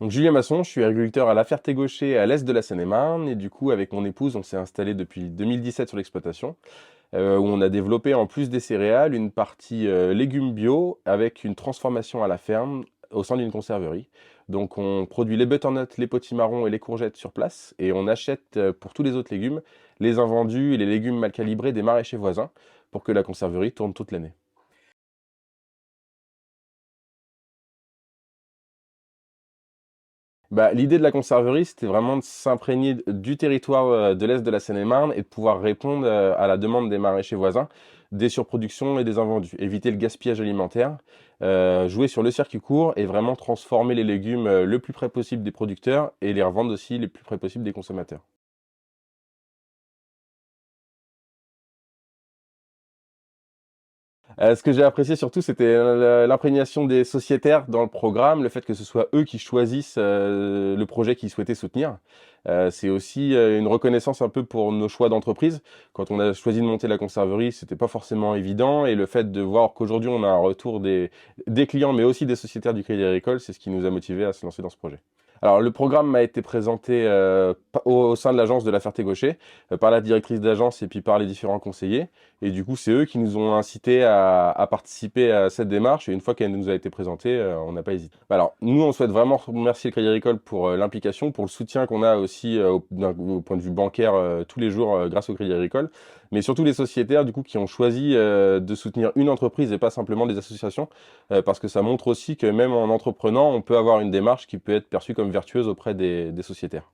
Donc Julien Masson, je suis agriculteur à La Ferté-Gaucher à l'est de la Seine-et-Marne et du coup avec mon épouse on s'est installé depuis 2017 sur l'exploitation où on a développé en plus des céréales une partie légumes bio avec une transformation à la ferme au sein d'une conserverie. Donc on produit les butternuts, les potimarrons et les courgettes sur place et on achète pour tous les autres légumes les invendus et les légumes mal calibrés des maraîchers voisins pour que la conserverie tourne toute l'année. Bah, l'idée de la conserverie, c'était vraiment de s'imprégner du territoire de l'Est de la Seine-et-Marne et de pouvoir répondre à la demande des maraîchers voisins, des surproductions et des invendus. Éviter le gaspillage alimentaire, jouer sur le circuit court et vraiment transformer les légumes le plus près possible des producteurs et les revendre aussi le plus près possible des consommateurs. Ce que j'ai apprécié surtout, c'était l'imprégnation des sociétaires dans le programme, le fait que ce soit eux qui choisissent le projet qu'ils souhaitaient soutenir. C'est aussi une reconnaissance un peu pour nos choix d'entreprise. Quand on a choisi de monter la conserverie, c'était pas forcément évident, et le fait de voir qu'aujourd'hui on a un retour des clients, mais aussi des sociétaires du Crédit Agricole, c'est ce qui nous a motivés à se lancer dans ce projet. Alors, le programme m'a été présenté au sein de l'agence de La Ferté-Gaucher, par la directrice d'agence et puis par les différents conseillers. Et du coup, c'est eux qui nous ont incités à participer à cette démarche. Et une fois qu'elle nous a été présentée, on n'a pas hésité. Alors, nous, on souhaite vraiment remercier le Crédit Agricole pour l'implication, pour le soutien qu'on a aussi au point de vue bancaire tous les jours grâce au Crédit Agricole. Mais surtout les sociétaires, du coup, qui ont choisi de soutenir une entreprise et pas simplement des associations, parce que ça montre aussi que même en entreprenant, on peut avoir une démarche qui peut être perçue comme vertueuse auprès des sociétaires.